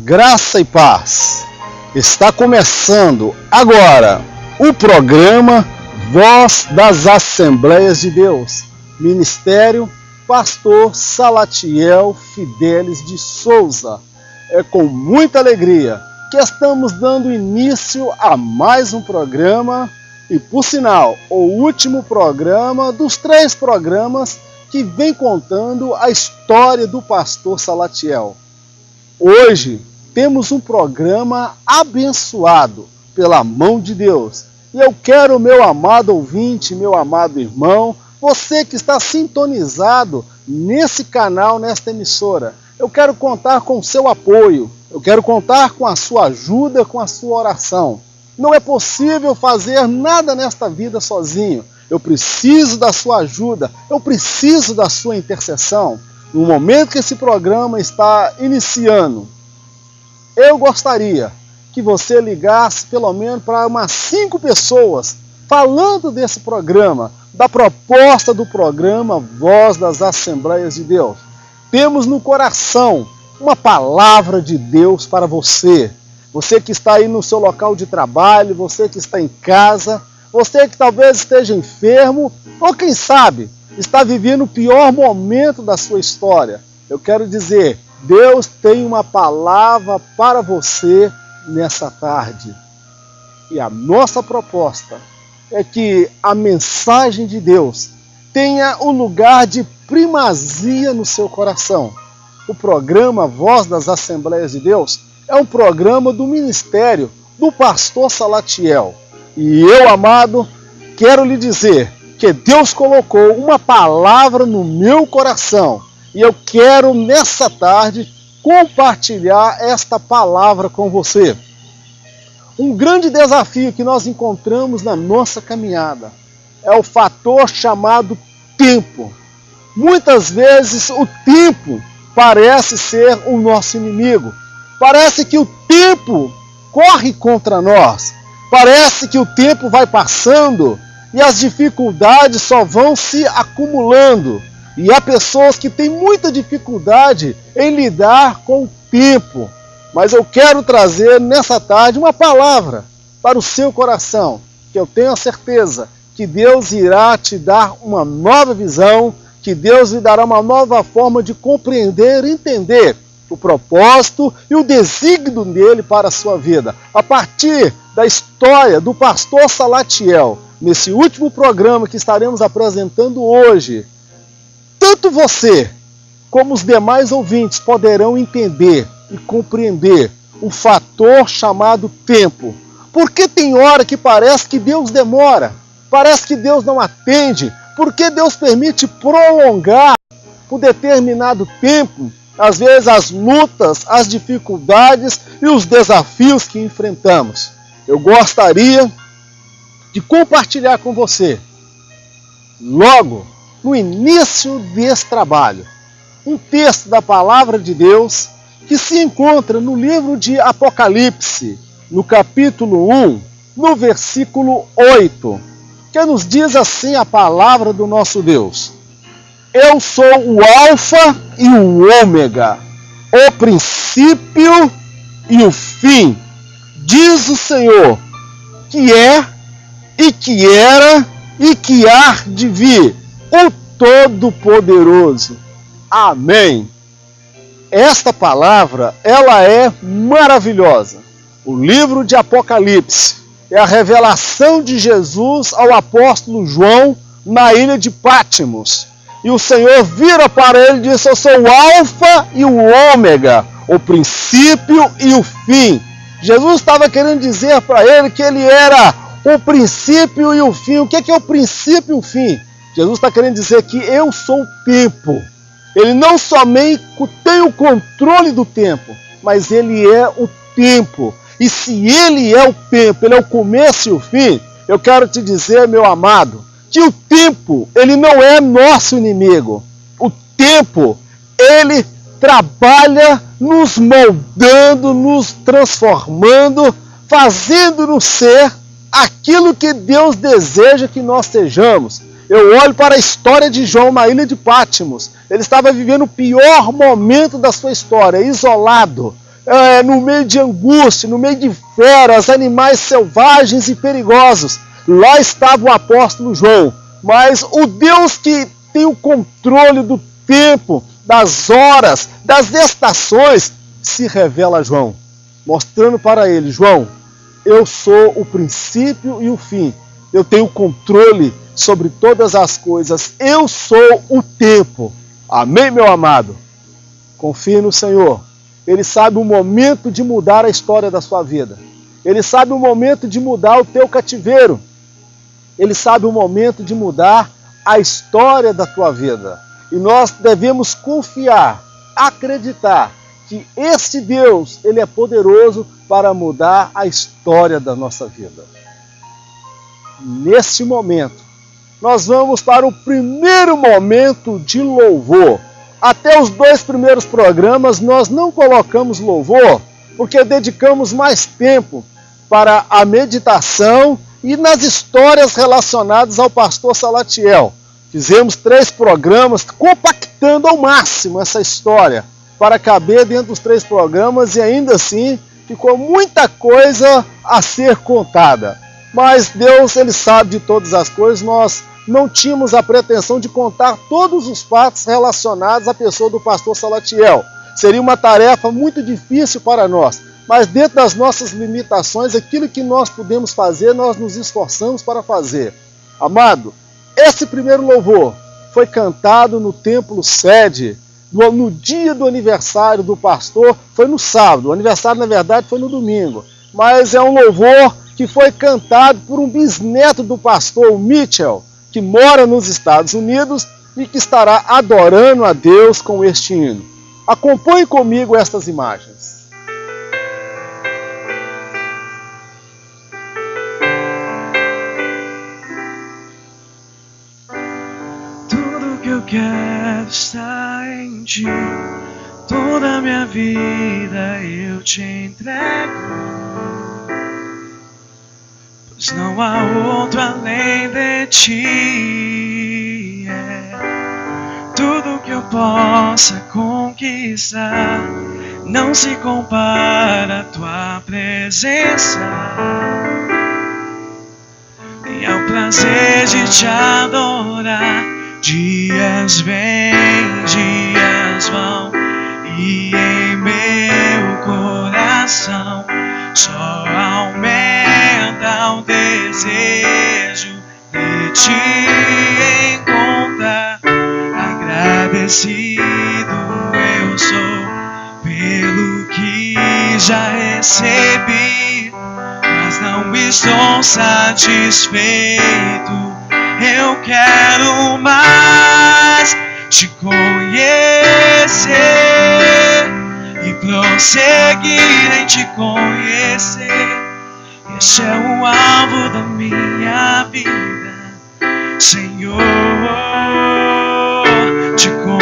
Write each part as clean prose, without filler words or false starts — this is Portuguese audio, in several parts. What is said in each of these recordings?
Graça e paz. Está começando agora o programa Voz das Assembleias de Deus, Ministério Pastor Salatiel Fidelis de Souza. É com muita alegria que estamos dando início a mais um programa e, por sinal, o último programa dos 3 programas que vem contando a história do pastor Salatiel. Hoje temos um programa abençoado pela mão de Deus. E eu quero, meu amado ouvinte, meu amado irmão, você que está sintonizado nesse canal, nesta emissora, eu quero contar com o seu apoio, eu quero contar com a sua ajuda, com a sua oração. Não é possível fazer nada nesta vida sozinho. Eu preciso da sua ajuda, eu preciso da sua intercessão. No momento que esse programa está iniciando, eu gostaria que você ligasse pelo menos para umas 5 pessoas falando desse programa, da proposta do programa Voz das Assembleias de Deus. Temos no coração uma palavra de Deus para você. Você que está aí no seu local de trabalho, você que está em casa, você que talvez esteja enfermo, ou quem sabe está vivendo o pior momento da sua história. Eu quero dizer, Deus tem uma palavra para você nessa tarde. E a nossa proposta é que a mensagem de Deus tenha um lugar de primazia no seu coração. O programa Voz das Assembleias de Deus é um programa do ministério do pastor Salatiel. E eu, amado, quero lhe dizer que Deus colocou uma palavra no meu coração. E eu quero, nessa tarde, compartilhar esta palavra com você. Um grande desafio que nós encontramos na nossa caminhada é o fator chamado tempo. Muitas vezes o tempo parece ser o nosso inimigo. Parece que o tempo corre contra nós. Parece que o tempo vai passando e as dificuldades só vão se acumulando. E há pessoas que têm muita dificuldade em lidar com o tempo. Mas eu quero trazer nessa tarde uma palavra para o seu coração, que eu tenho a certeza que Deus irá te dar uma nova visão, que Deus lhe dará uma nova forma de compreender e entender o propósito e o desígnio dele para a sua vida. A partir da história do pastor Salatiel, nesse último programa que estaremos apresentando hoje, tanto você como os demais ouvintes poderão entender e compreender o fator chamado tempo. Porque tem hora que parece que Deus demora, parece que Deus não atende, porque Deus permite prolongar por determinado tempo, às vezes as lutas, as dificuldades e os desafios que enfrentamos. Eu gostaria de compartilhar com você, logo no início desse trabalho, um texto da Palavra de Deus que se encontra no livro de Apocalipse, no capítulo 1, no versículo 8, que nos diz assim a palavra do nosso Deus: Eu sou o Alfa e o Ômega, o princípio e o fim, diz o Senhor, que é, e que era, e que há de vir, o Todo-Poderoso. Amém. Esta palavra, ela é maravilhosa. O livro de Apocalipse é a revelação de Jesus ao apóstolo João na ilha de Patmos. E o Senhor vira para ele e diz: Eu sou o Alfa e o Ômega, o princípio e o fim. Jesus estava querendo dizer para ele que ele era o princípio e o fim. O que é o princípio e o fim? Jesus está querendo dizer que eu sou o tempo. Ele não somente tem o controle do tempo, mas Ele é o tempo. E se Ele é o tempo, Ele é o começo e o fim, eu quero te dizer, meu amado, que o tempo, ele não é nosso inimigo. O tempo, ele trabalha nos moldando, nos transformando, fazendo-nos ser aquilo que Deus deseja que nós sejamos. Eu olho para a história de João na ilha de Patmos. Ele estava vivendo o pior momento da sua história, isolado, no meio de angústia, no meio de feras, animais selvagens e perigosos. Lá estava o apóstolo João. Mas o Deus que tem o controle do tempo, das horas, das estações, se revela a João, mostrando para ele: João, eu sou o princípio e o fim. Eu tenho controle sobre todas as coisas. Eu sou o tempo. Amém, meu amado? Confie no Senhor. Ele sabe o momento de mudar a história da sua vida. Ele sabe o momento de mudar o teu cativeiro. Ele sabe o momento de mudar a história da tua vida. E nós devemos confiar, acreditar que esse Deus, Ele é poderoso para mudar a história da nossa vida. Neste momento, nós vamos para o primeiro momento de louvor. Até os 2 primeiros programas nós não colocamos louvor, porque dedicamos mais tempo para a meditação e nas histórias relacionadas ao pastor Salatiel. Fizemos 3 programas compactando ao máximo essa história para caber dentro dos 3 programas, e ainda assim ficou muita coisa a ser contada. Mas Deus, Ele sabe de todas as coisas. Nós não tínhamos a pretensão de contar todos os fatos relacionados à pessoa do pastor Salatiel. Seria uma tarefa muito difícil para nós. Mas dentro das nossas limitações, aquilo que nós podemos fazer, nós nos esforçamos para fazer. Amado, esse primeiro louvor foi cantado no templo sede, no dia do aniversário do pastor. Foi no sábado, o aniversário na verdade foi no domingo. Mas é um louvor que foi cantado por um bisneto do pastor, o Mitchell, que mora nos Estados Unidos e que estará adorando a Deus com este hino. Acompanhe comigo estas imagens. Eu quero estar em Ti, toda a minha vida eu Te entrego, pois não há outro além de Ti. Tudo que eu possa conquistar não se compara à Tua presença, nem ao prazer de Te adorar. Dias vêm, dias vão, e em meu coração só aumenta o desejo de Te encontrar. Agradecido eu sou pelo que já recebi, mas não estou satisfeito. Eu quero mais Te conhecer e prosseguir em Te conhecer. Este é o alvo da minha vida, Senhor. Te conhecer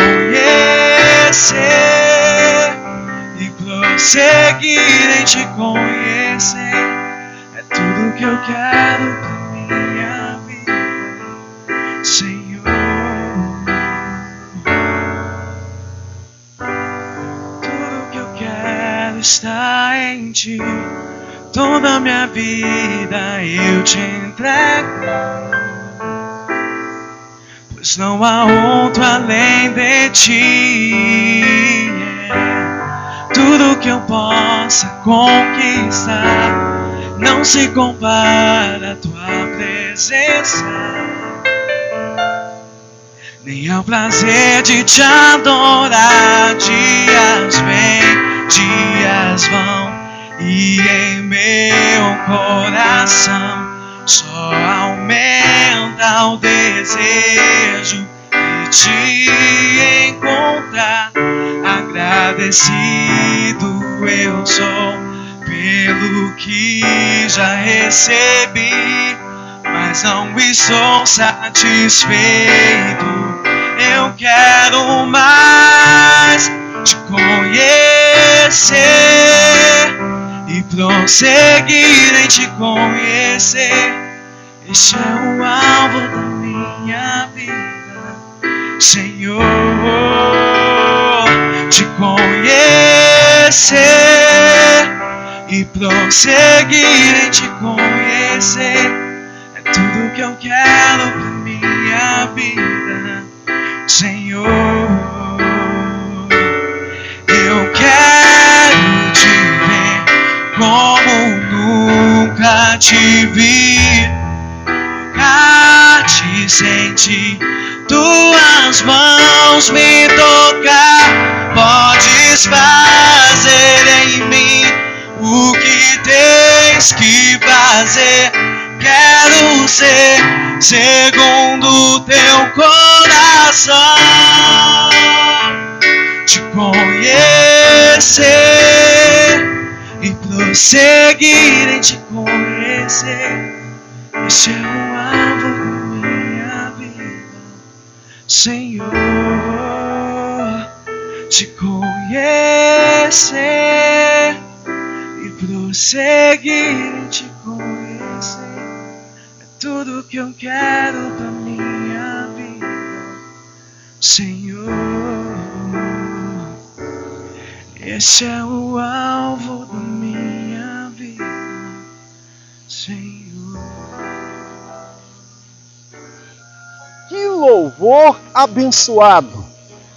e prosseguir em Te conhecer é tudo que eu quero pra minha vida, Senhor. Tudo que eu quero está em Ti, toda a minha vida eu Te entrego, pois não há outro além de Ti. Tudo que eu possa conquistar não se compara à Tua presença, nem ao prazer de Te adorar. Dias vêm, dias vão, e em meu coração só aumenta o desejo de Te encontrar. agradecido eu sou pelo que já recebi, mas não estou satisfeito. Eu quero mais te conhecer e prosseguir em te conhecer. Este é o alvo da minha vida, Senhor. Te conhecer e prosseguir em te conhecer é tudo que eu quero pra minha vida, Senhor. Eu quero te ver como nunca te vi, nunca te senti, tuas mãos me tocar. Podes fazer em mim o que tens que fazer. Quero ser segundo teu coração, te conhecer e prosseguir em te conhecer. Este é o alvo da minha vida, Senhor. Te conhecer e prosseguir em te conhecer é tudo que eu quero pra minha vida, Senhor. Esse é o alvo da minha vida, Senhor. Que louvor abençoado!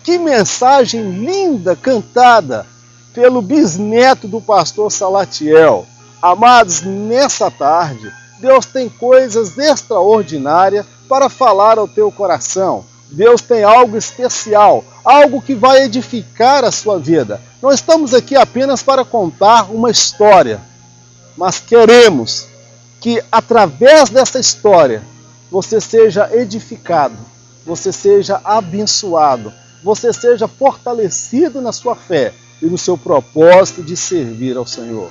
Que mensagem linda cantada pelo bisneto do pastor Salatiel. Amados, nessa tarde, Deus tem coisas extraordinárias para falar ao teu coração. Deus tem algo especial, algo que vai edificar a sua vida. Não estamos aqui apenas para contar uma história, mas queremos que através dessa história você seja edificado, você seja abençoado, você seja fortalecido na sua fé e no seu propósito de servir ao Senhor.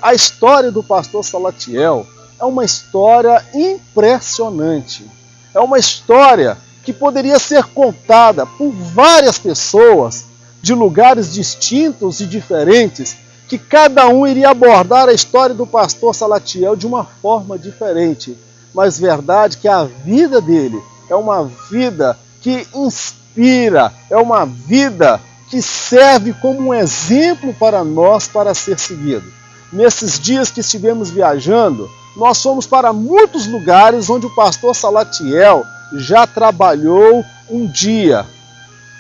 A história do pastor Salatiel é uma história impressionante. É uma história que poderia ser contada por várias pessoas de lugares distintos e diferentes, que cada um iria abordar a história do pastor Salatiel de uma forma diferente. Mas verdade que a vida dele é uma vida que inspira, é uma vida que serve como um exemplo para nós para ser seguido. Nesses dias que estivemos viajando, nós fomos para muitos lugares onde o pastor Salatiel já trabalhou um dia.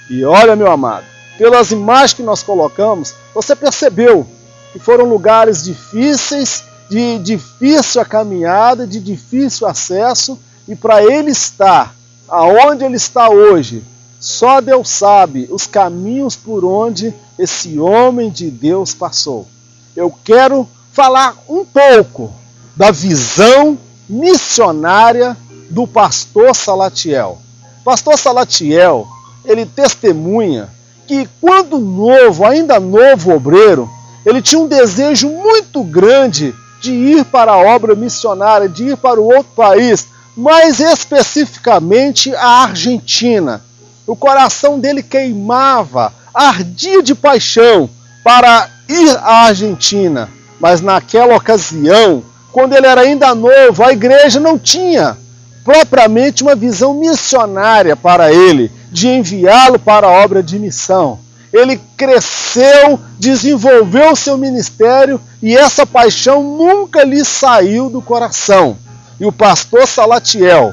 E olha, meu amado, pelas imagens que nós colocamos, você percebeu que foram lugares difíceis, de difícil a caminhada, de difícil acesso, e para ele estar aonde ele está hoje, só Deus sabe os caminhos por onde esse homem de Deus passou. Eu quero falar um pouco da visão missionária do pastor Salatiel. Pastor Salatiel, ele testemunha que quando novo, ainda novo obreiro, ele tinha um desejo muito grande de ir para a obra missionária, de ir para o outro país, mais especificamente a Argentina. O coração dele queimava, ardia de paixão para ir à Argentina. Mas naquela ocasião, quando ele era ainda novo, a igreja não tinha propriamente uma visão missionária para ele, de enviá-lo para a obra de missão. Ele cresceu, desenvolveu seu ministério e essa paixão nunca lhe saiu do coração. E o pastor Salatiel,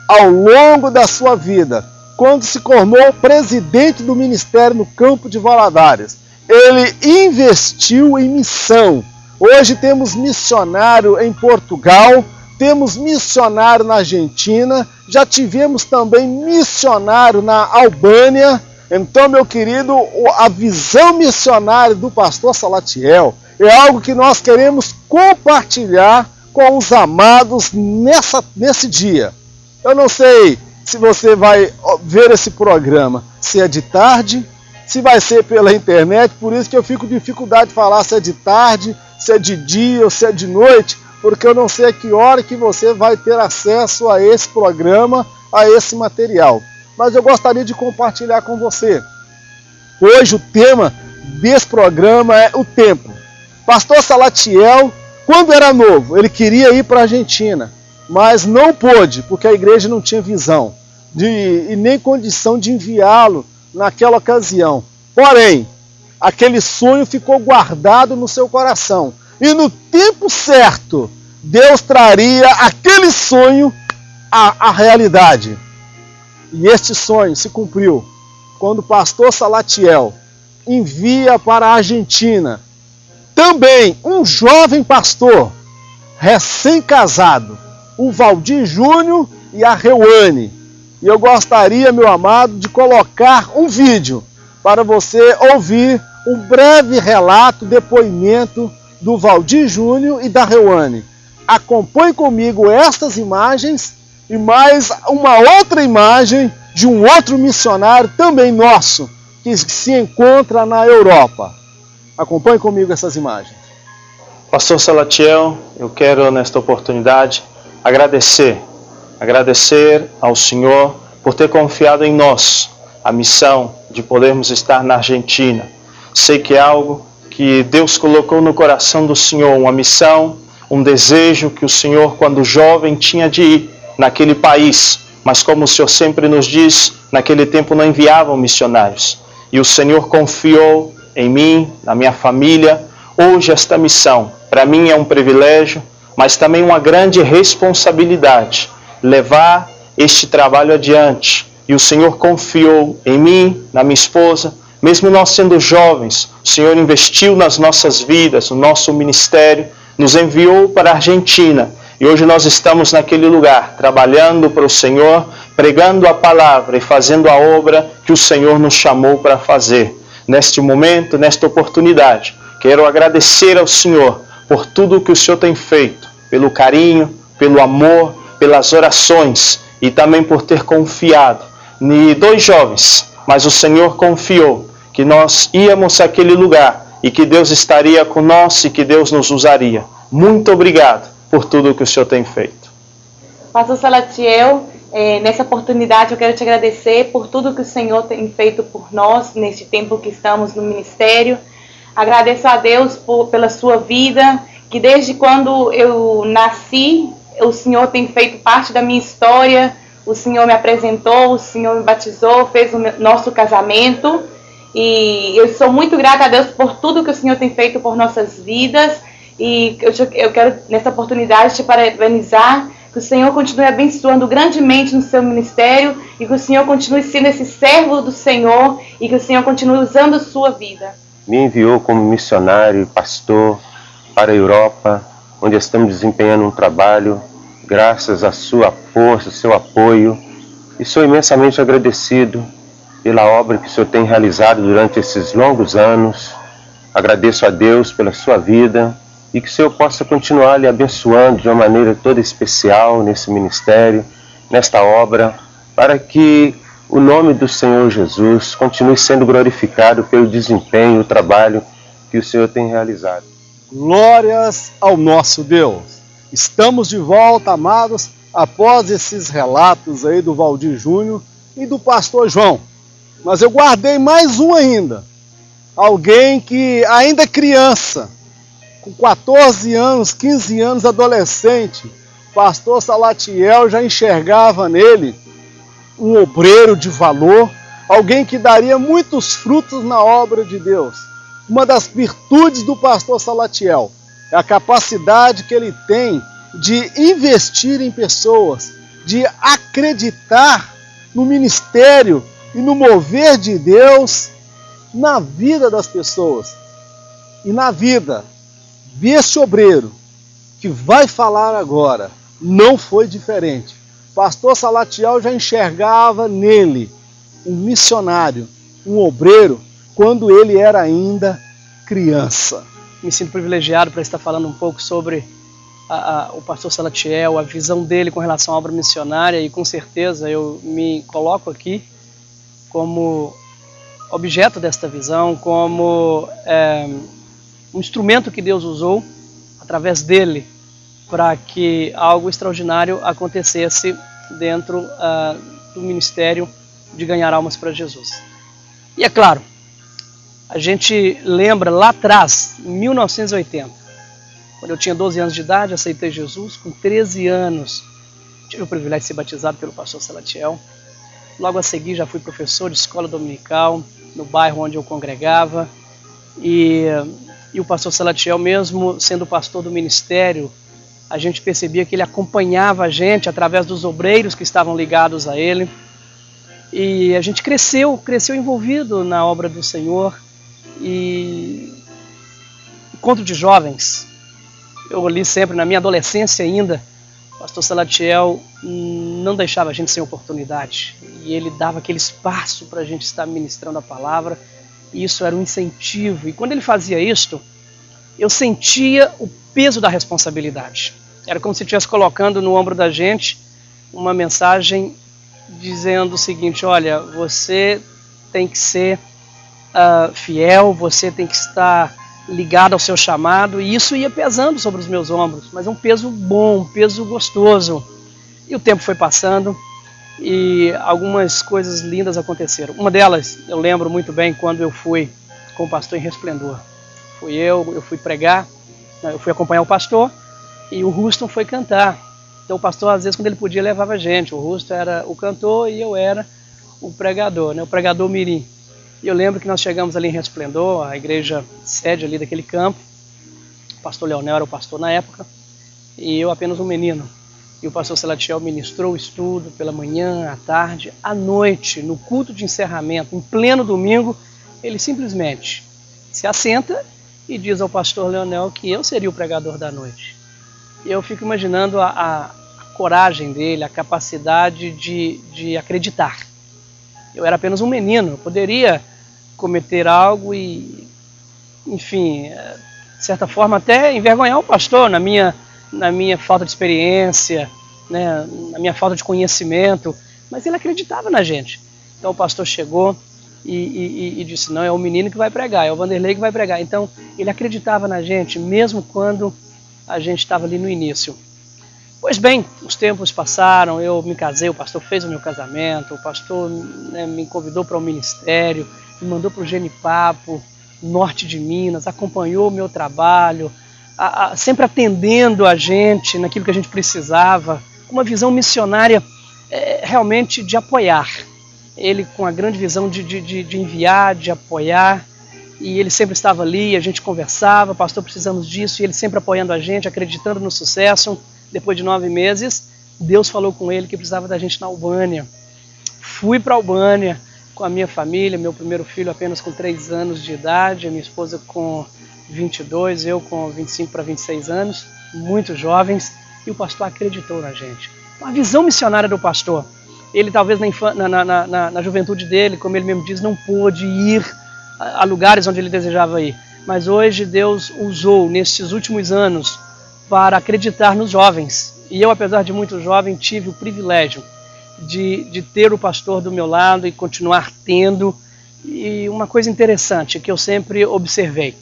ao longo da sua vida, quando se tornou presidente do ministério no campo de Valadares, ele investiu em missão. Hoje temos missionário em Portugal, temos missionário na Argentina, já tivemos também missionário na Albânia. Então, meu querido, a visão missionária do pastor Salatiel é algo que nós queremos compartilhar com os amados nesse dia. Eu não sei se você vai ver esse programa, se é de tarde, se vai ser pela internet, por isso que eu fico com dificuldade de falar se é de tarde, se é de dia ou se é de noite, porque eu não sei a que hora que você vai ter acesso a esse programa, a esse material. Mas eu gostaria de compartilhar com você. Hoje o tema desse programa é o tempo. Pastor Salatiel, quando era novo, ele queria ir para a Argentina, mas não pôde, porque a igreja não tinha visão e nem condição de enviá-lo naquela ocasião. Porém, aquele sonho ficou guardado no seu coração. E no tempo certo, Deus traria aquele sonho à realidade. E este sonho se cumpriu quando o pastor Salatiel envia para a Argentina também um jovem pastor recém-casado, o Valdir Júnior e a Reuane. E eu gostaria, meu amado, de colocar um vídeo para você ouvir um breve relato, depoimento do Valdir Júnior e da Reuane. Acompanhe comigo estas imagens e mais uma outra imagem de um outro missionário também nosso, que se encontra na Europa. Acompanhe comigo essas imagens. Pastor Salatiel, eu quero nesta oportunidade agradecer ao Senhor por ter confiado em nós a missão de podermos estar na Argentina. Sei que é algo que Deus colocou no coração do Senhor, uma missão, um desejo que o Senhor, quando jovem, tinha de ir naquele país. Mas como o Senhor sempre nos diz, naquele tempo não enviavam missionários. E o Senhor confiou em mim, na minha família. Hoje esta missão, para mim é um privilégio, mas também uma grande responsabilidade, levar este trabalho adiante. E o Senhor confiou em mim, na minha esposa, mesmo nós sendo jovens, o Senhor investiu nas nossas vidas, no nosso ministério, nos enviou para a Argentina. E hoje nós estamos naquele lugar, trabalhando para o Senhor, pregando a palavra e fazendo a obra que o Senhor nos chamou para fazer. Neste momento, nesta oportunidade, quero agradecer ao Senhor por tudo que o Senhor tem feito, pelo carinho, pelo amor, pelas orações e também por ter confiado em 2 jovens. Mas o Senhor confiou que nós íamos àquele lugar e que Deus estaria conosco e que Deus nos usaria. Muito obrigado por tudo que o Senhor tem feito. Pastor Salatiel, nessa oportunidade eu quero te agradecer por tudo que o Senhor tem feito por nós neste tempo que estamos no ministério. Agradeço a Deus pela sua vida, que desde quando eu nasci, o Senhor tem feito parte da minha história. O Senhor me apresentou, o Senhor me batizou, fez o nosso casamento. E eu sou muito grata a Deus por tudo que o Senhor tem feito por nossas vidas. E eu quero, nessa oportunidade, te parabenizar, que o Senhor continue abençoando grandemente no seu ministério e que o Senhor continue sendo esse servo do Senhor e que o Senhor continue usando a sua vida. Me enviou como missionário e pastor para a Europa, onde estamos desempenhando um trabalho, graças à sua força, seu apoio, e sou imensamente agradecido pela obra que o Senhor tem realizado durante esses longos anos. Agradeço a Deus pela sua vida e que o Senhor possa continuar lhe abençoando de uma maneira toda especial nesse ministério, nesta obra, para que o nome do Senhor Jesus continue sendo glorificado pelo desempenho, o trabalho que o Senhor tem realizado. Glórias ao nosso Deus! Estamos de volta, amados, após esses relatos aí do Valdir Júnior e do pastor João. Mas eu guardei mais um ainda. Alguém que ainda criança, com 14 anos, 15 anos, adolescente, pastor Salatiel já enxergava nele um obreiro de valor, alguém que daria muitos frutos na obra de Deus. Uma das virtudes do pastor Salatiel é a capacidade que ele tem de investir em pessoas, de acreditar no ministério e no mover de Deus na vida das pessoas. E na vida desse obreiro que vai falar agora, não foi diferente. Pastor Salatiel já enxergava nele um missionário, um obreiro, quando ele era ainda criança. Me sinto privilegiado para estar falando um pouco sobre o pastor Salatiel, a visão dele com relação à obra missionária, e com certeza eu me coloco aqui como objeto desta visão, como um instrumento que Deus usou através dele para que algo extraordinário acontecesse dentro do ministério de ganhar almas para Jesus. E é claro, a gente lembra lá atrás, em 1980, quando eu tinha 12 anos de idade, aceitei Jesus. Com 13 anos, tive o privilégio de ser batizado pelo pastor Salatiel. Logo a seguir já fui professor de escola dominical no bairro onde eu congregava. E o pastor Salatiel, mesmo sendo pastor do ministério, a gente percebia que ele acompanhava a gente através dos obreiros que estavam ligados a ele. E a gente cresceu envolvido na obra do Senhor. E encontro de jovens, eu li sempre na minha adolescência ainda, o pastor Salatiel não deixava a gente sem oportunidade. E ele dava aquele espaço para a gente estar ministrando a palavra. E isso era um incentivo. E quando ele fazia isto, eu sentia o peso da responsabilidade. Era como se estivesse colocando no ombro da gente uma mensagem dizendo o seguinte: olha, você tem que ser fiel, você tem que estar ligado ao seu chamado. E isso ia pesando sobre os meus ombros, mas é um peso bom, um peso gostoso. E o tempo foi passando e algumas coisas lindas aconteceram. Uma delas, eu lembro muito bem quando eu fui com o pastor em Resplendor. Eu fui pregar, eu fui acompanhar o pastor e o Ruston foi cantar. Então o pastor, às vezes, quando ele podia, levava a gente. O Ruston era o cantor e eu era o pregador, né? O pregador mirim. E eu lembro que nós chegamos ali em Resplendor, a igreja sede ali daquele campo. O pastor Leonel era o pastor na época e eu apenas um menino. E o pastor Salatiel ministrou o estudo pela manhã, à tarde, à noite, no culto de encerramento, em pleno domingo. Ele simplesmente se assenta e diz ao pastor Leonel que eu seria o pregador da noite. E eu fico imaginando a coragem dele, a capacidade de acreditar. Eu era apenas um menino, eu poderia cometer algo e, enfim, de certa forma até envergonhar o pastor na minha falta de experiência, né, na minha falta de conhecimento, mas ele acreditava na gente. Então o pastor chegou e disse: não, é o menino que vai pregar, é o Vanderlei que vai pregar. Então ele acreditava na gente, mesmo quando a gente estava ali no início. Pois bem, os tempos passaram, eu me casei, o pastor fez o meu casamento, o pastor, né, me convidou para o ministério, me mandou para o Genipapo, norte de Minas, acompanhou o meu trabalho, sempre atendendo a gente naquilo que a gente precisava, com uma visão missionária realmente de apoiar. Ele com a grande visão de enviar, de apoiar, e ele sempre estava ali, a gente conversava: pastor, precisamos disso, e ele sempre apoiando a gente, acreditando no sucesso. Depois de 9 meses, Deus falou com ele que precisava da gente na Albânia. Fui para a Albânia com a minha família, meu primeiro filho apenas com 3 anos de idade, a minha esposa com 22, eu com 25 para 26 anos, muito jovens, e o pastor acreditou na gente. A visão missionária do pastor. Ele talvez na juventude dele, como ele mesmo diz, não pôde ir a lugares onde ele desejava ir. Mas hoje Deus usou nesses últimos anos para acreditar nos jovens. E eu, apesar de muito jovem, tive o privilégio de ter o pastor do meu lado e continuar tendo. E uma coisa interessante que eu sempre observei.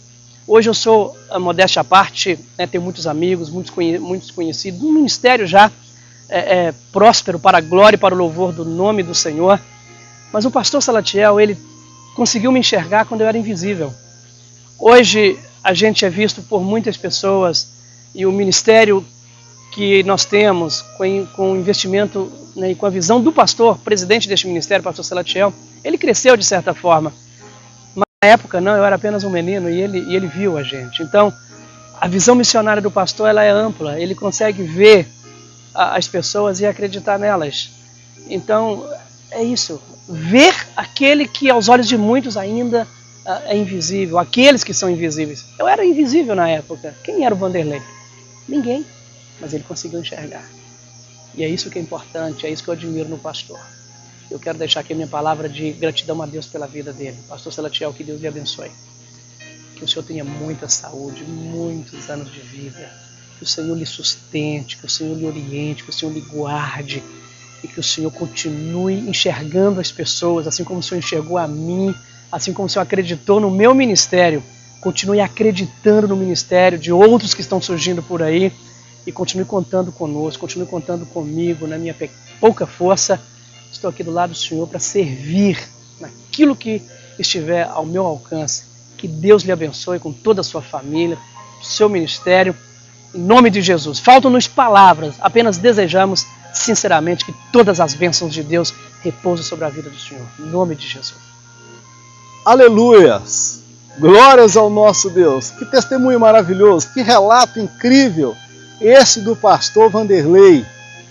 Hoje eu sou, a modéstia à parte, né, tenho muitos amigos, muitos conhecidos, um ministério já próspero para a glória e para o louvor do nome do Senhor. Mas o pastor Salatiel, ele conseguiu me enxergar quando eu era invisível. Hoje a gente é visto por muitas pessoas e o ministério que nós temos com o investimento, né, e com a visão do pastor, presidente deste ministério, pastor Salatiel, ele cresceu de certa forma. Mas na época não, eu era apenas um menino e ele viu a gente. Então a visão missionária do pastor, ela é ampla, ele consegue ver as pessoas e acreditar nelas. Então é isso, ver aquele que aos olhos de muitos ainda é invisível, aqueles que são invisíveis. Eu era invisível na época. Quem era o Vanderlei? Ninguém, mas ele conseguiu enxergar. E é isso que é importante, é isso que eu admiro no pastor. Eu quero deixar aqui a minha palavra de gratidão a Deus pela vida dele. Pastor Salatiel, que Deus lhe abençoe. Que o Senhor tenha muita saúde, muitos anos de vida. Que o Senhor lhe sustente, que o Senhor lhe oriente, que o Senhor lhe guarde. E que o Senhor continue enxergando as pessoas, assim como o Senhor enxergou a mim, assim como o Senhor acreditou no meu ministério, continue acreditando no ministério de outros que estão surgindo por aí e continue contando conosco, continue contando comigo, na minha pouca força. Estou aqui do lado do Senhor para servir naquilo que estiver ao meu alcance. Que Deus lhe abençoe com toda a sua família, o seu ministério, em nome de Jesus. Faltam-nos palavras, apenas desejamos sinceramente que todas as bênçãos de Deus repousem sobre a vida do Senhor, em nome de Jesus. Aleluias! Glórias ao nosso Deus! Que testemunho maravilhoso, que relato incrível esse do pastor Vanderlei,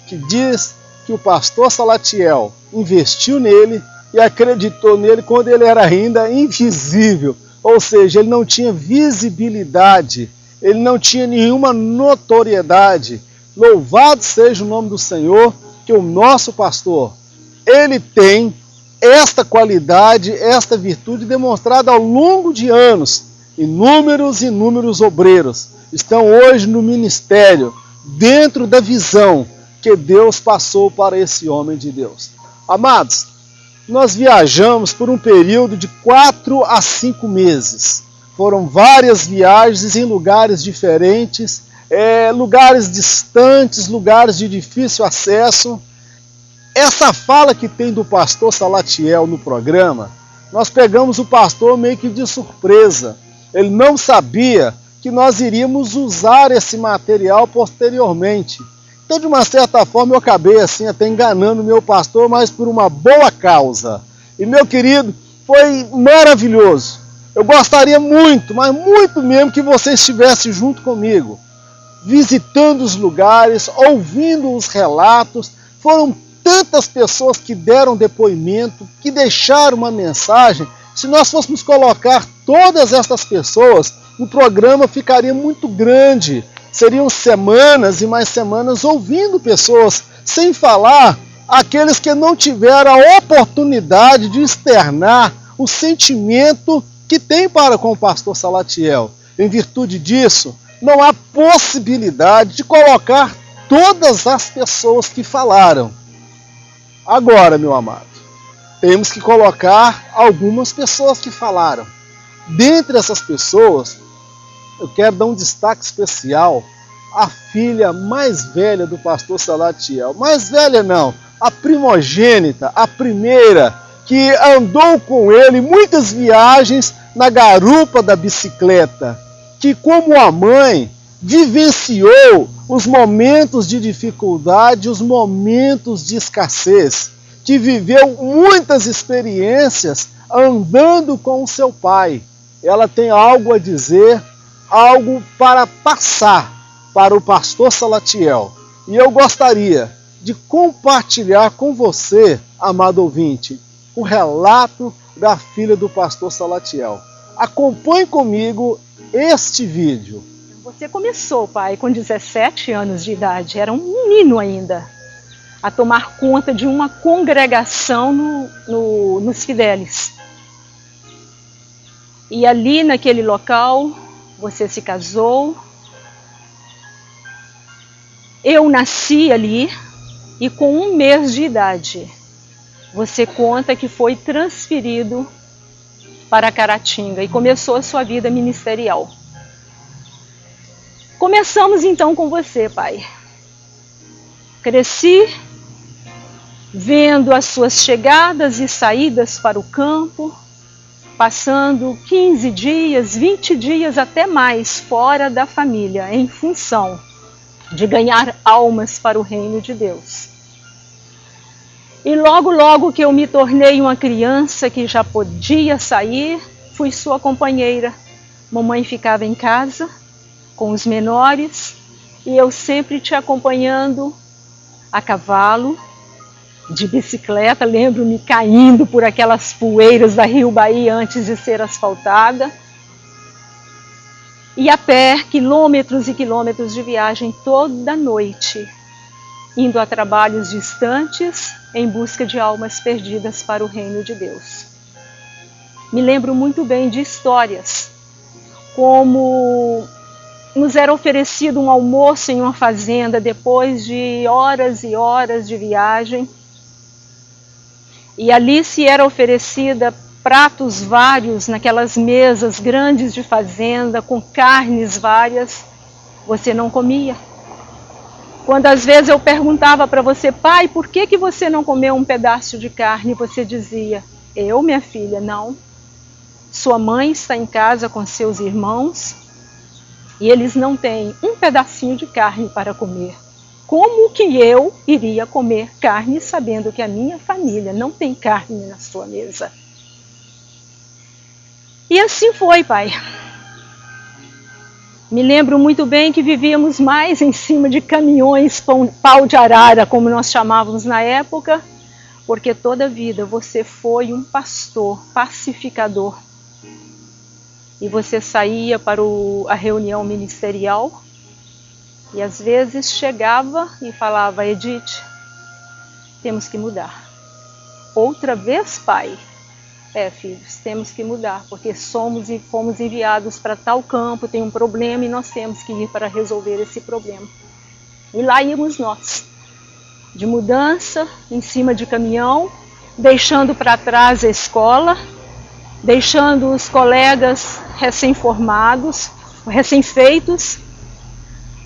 que diz que o pastor Salatiel investiu nele e acreditou nele quando ele era ainda invisível, ou seja, ele não tinha visibilidade, ele não tinha nenhuma notoriedade. Louvado seja o nome do Senhor, que o nosso pastor, ele tem esta qualidade, esta virtude demonstrada ao longo de anos. Inúmeros obreiros estão hoje no ministério, dentro da visão que Deus passou para esse homem de Deus. Amados, nós viajamos por um período de 4 a 5 meses. Foram várias viagens em lugares diferentes, lugares distantes, lugares de difícil acesso. Essa fala que tem do pastor Salatiel no programa, nós pegamos o pastor meio que de surpresa. Ele não sabia que nós iríamos usar esse material posteriormente. Então, de uma certa forma, eu acabei assim até enganando o meu pastor, mas por uma boa causa. E, meu querido, foi maravilhoso. Eu gostaria muito, mas muito mesmo, que você estivesse junto comigo, visitando os lugares, ouvindo os relatos. Foram tantas pessoas que deram depoimento, que deixaram uma mensagem. Se nós fôssemos colocar todas essas pessoas, o programa ficaria muito grande. Seriam semanas e mais semanas ouvindo pessoas, sem falar aqueles que não tiveram a oportunidade de externar o sentimento que tem para com o pastor Salatiel. Em virtude disso, não há possibilidade de colocar todas as pessoas que falaram. Agora, meu amado, temos que colocar algumas pessoas que falaram. Dentre essas pessoas, eu quero dar um destaque especial à filha mais velha do pastor Salatiel. Mais velha não, a primogênita, a primeira, que andou com ele muitas viagens na garupa da bicicleta, que como a mãe vivenciou os momentos de dificuldade, os momentos de escassez, que viveu muitas experiências andando com o seu pai. Ela tem algo a dizer, algo para passar para o pastor Salatiel. E eu gostaria de compartilhar com você, amado ouvinte, o relato da filha do pastor Salatiel. Acompanhe comigo este vídeo. Você começou, pai, com 17 anos de idade, era um menino ainda, a tomar conta de uma congregação nos Fidelis. E ali naquele local, você se casou, eu nasci ali e com 1 mês de idade, você conta que foi transferido para Caratinga e começou a sua vida ministerial. Começamos então com você, pai. Cresci vendo as suas chegadas e saídas para o campo, passando 15 dias, 20 dias até mais fora da família, em função de ganhar almas para o reino de Deus. E logo que eu me tornei uma criança que já podia sair, fui sua companheira. Mamãe ficava em casa com os menores e eu sempre te acompanhando a cavalo, de bicicleta, lembro-me caindo por aquelas poeiras da Rio Bahia antes de ser asfaltada. E a pé, quilômetros e quilômetros de viagem toda noite, indo a trabalhos distantes em busca de almas perdidas para o reino de Deus. Me lembro muito bem de histórias, como nos era oferecido um almoço em uma fazenda depois de horas e horas de viagem, e ali se era oferecida pratos vários naquelas mesas grandes de fazenda, com carnes várias, você não comia. Quando às vezes eu perguntava para você, pai, por que você não comeu um pedaço de carne? Você dizia, eu, minha filha, não. Sua mãe está em casa com seus irmãos e eles não têm um pedacinho de carne para comer. Como que eu iria comer carne sabendo que a minha família não tem carne na sua mesa? E assim foi, pai. Me lembro muito bem que vivíamos mais em cima de caminhões pau de arara, como nós chamávamos na época, porque toda a vida você foi um pastor pacificador. E você saía para a reunião ministerial e às vezes chegava e falava, Edith, temos que mudar. Outra vez, pai? Filhos, temos que mudar, porque fomos enviados para tal campo, tem um problema e nós temos que ir para resolver esse problema. E lá íamos nós, de mudança, em cima de caminhão, deixando para trás a escola, deixando os colegas recém-formados, recém-feitos,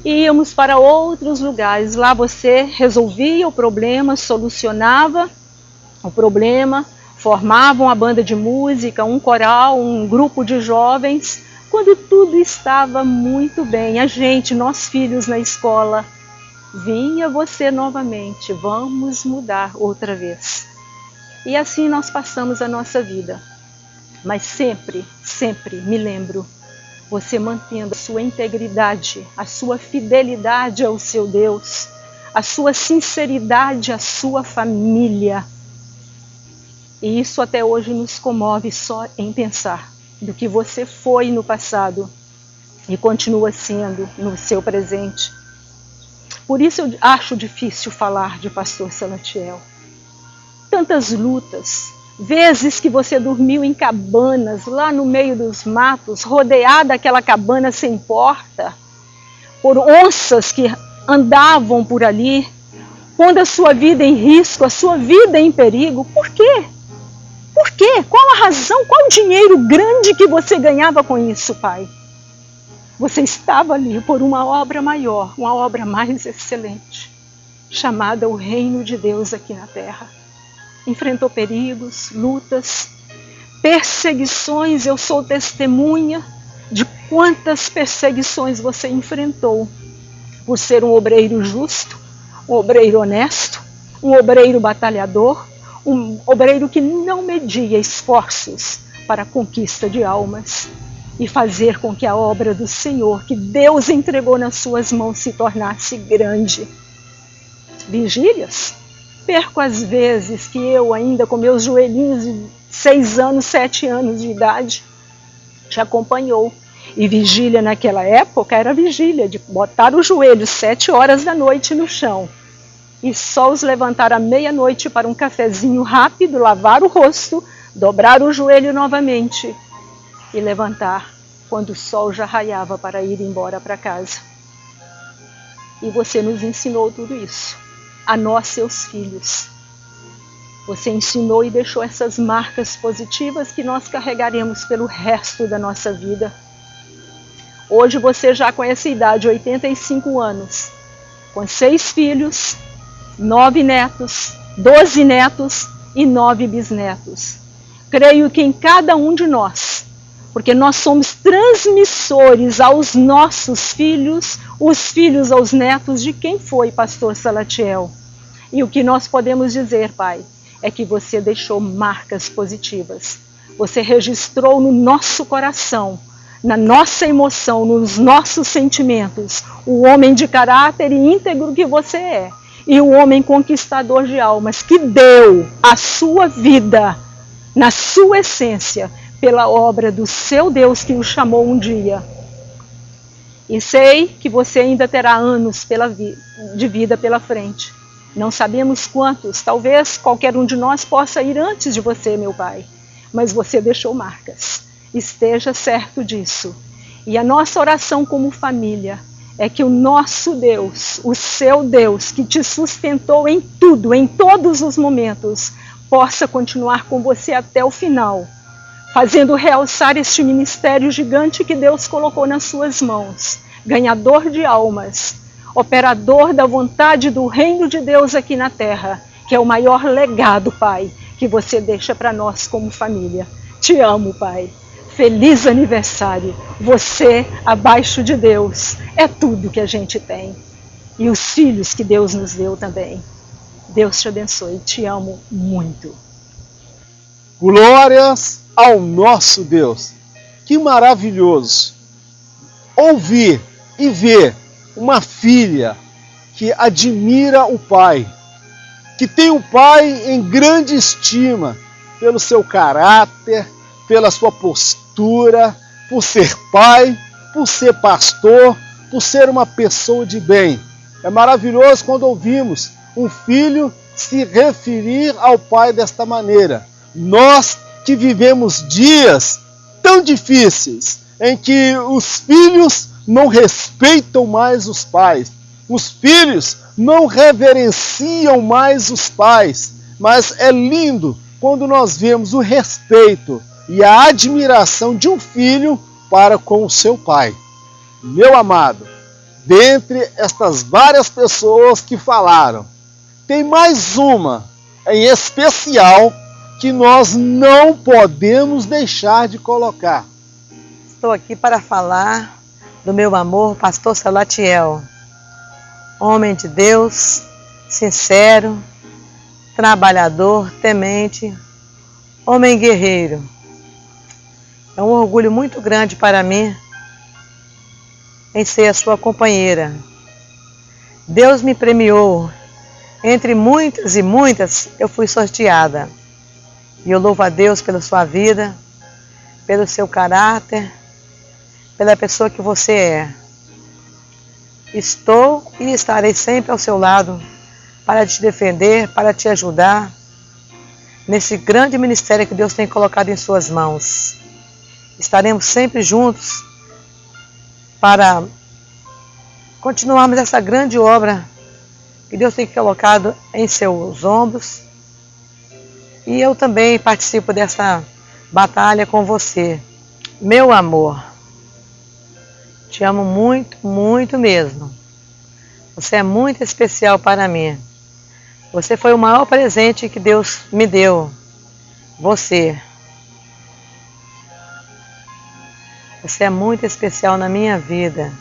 e íamos para outros lugares. Lá você resolvia o problema, solucionava o problema, formavam a banda de música, um coral, um grupo de jovens, quando tudo estava muito bem. Nós filhos na escola, vinha você novamente, vamos mudar outra vez. E assim nós passamos a nossa vida. Mas sempre, sempre me lembro, você mantendo a sua integridade, a sua fidelidade ao seu Deus, a sua sinceridade à sua família. E isso até hoje nos comove só em pensar do que você foi no passado e continua sendo no seu presente. Por isso eu acho difícil falar de pastor Salatiel. Tantas lutas, vezes que você dormiu em cabanas, lá no meio dos matos, rodeada aquela cabana sem porta, por onças que andavam por ali, pondo a sua vida em risco, a sua vida em perigo. Por quê? Por quê? Qual a razão? Qual o dinheiro grande que você ganhava com isso, pai? Você estava ali por uma obra maior, uma obra mais excelente, chamada o Reino de Deus aqui na Terra. Enfrentou perigos, lutas, perseguições. Eu sou testemunha de quantas perseguições você enfrentou por ser um obreiro justo, um obreiro honesto, um obreiro batalhador, um obreiro que não media esforços para a conquista de almas e fazer com que a obra do Senhor, que Deus entregou nas suas mãos, se tornasse grande. Vigílias? Perco as vezes que eu ainda com meus joelhinhos de 6 anos, 7 anos de idade, te acompanhou. E vigília naquela época era vigília de botar o joelho 7 horas da noite no chão e só os levantar à meia-noite para um cafezinho rápido, lavar o rosto, dobrar o joelho novamente e levantar quando o sol já raiava para ir embora para casa. E você nos ensinou tudo isso, a nós, seus filhos. Você ensinou e deixou essas marcas positivas que nós carregaremos pelo resto da nossa vida. Hoje você já com essa idade, 85 anos, com 6 filhos, 9 netos, 12 netos e 9 bisnetos. Creio que em cada um de nós, porque nós somos transmissores aos nossos filhos, os filhos aos netos de quem foi pastor Salatiel. E o que nós podemos dizer, pai, é que você deixou marcas positivas. Você registrou no nosso coração, na nossa emoção, nos nossos sentimentos, o homem de caráter e íntegro que você é. E o homem conquistador de almas que deu a sua vida, na sua essência, pela obra do seu Deus que o chamou um dia. E sei que você ainda terá anos de vida pela frente. Não sabemos quantos, talvez qualquer um de nós possa ir antes de você, meu pai. Mas você deixou marcas. Esteja certo disso. E a nossa oração como família é que o nosso Deus, o seu Deus, que te sustentou em tudo, em todos os momentos, possa continuar com você até o final, fazendo realçar este ministério gigante que Deus colocou nas suas mãos, ganhador de almas, operador da vontade do reino de Deus aqui na terra, que é o maior legado, Pai, que você deixa para nós como família. Te amo, Pai. Feliz aniversário. Você, abaixo de Deus, é tudo que a gente tem. E os filhos que Deus nos deu também. Deus te abençoe. Te amo muito. Glórias ao nosso Deus. Que maravilhoso ouvir e ver uma filha que admira o pai, que tem o pai em grande estima pelo seu caráter, pela sua postura, por ser pai, por ser pastor, por ser uma pessoa de bem. É maravilhoso quando ouvimos um filho se referir ao pai desta maneira. Nós que vivemos dias tão difíceis, em que os filhos não respeitam mais os pais, os filhos não reverenciam mais os pais, mas é lindo quando nós vemos o respeito e a admiração de um filho para com o seu pai. Meu amado, dentre estas várias pessoas que falaram, tem mais uma em especial que nós não podemos deixar de colocar. Estou aqui para falar do meu amor, pastor Salatiel. Homem de Deus, sincero, trabalhador, temente, homem guerreiro. É um orgulho muito grande para mim em ser a sua companheira. Deus me premiou. Entre muitas e muitas, eu fui sorteada. E eu louvo a Deus pela sua vida, pelo seu caráter, pela pessoa que você é. Estou e estarei sempre ao seu lado para te defender, para te ajudar nesse grande ministério que Deus tem colocado em suas mãos. Estaremos sempre juntos para continuarmos essa grande obra que Deus tem colocado em seus ombros. E eu também participo dessa batalha com você. Meu amor, te amo muito, muito mesmo. Você é muito especial para mim. Você foi o maior presente que Deus me deu. Você. Você é muito especial na minha vida.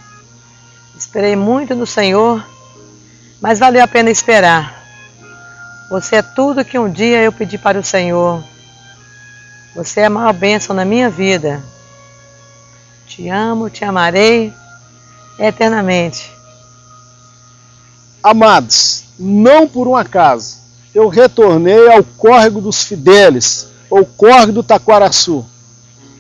Esperei muito no Senhor, mas valeu a pena esperar. Você é tudo que um dia eu pedi para o Senhor. Você é a maior bênção na minha vida. Te amo, te amarei eternamente. Amados, não por um acaso, eu retornei ao Córrego dos Fidelis, ou Córrego do Taquaraçu.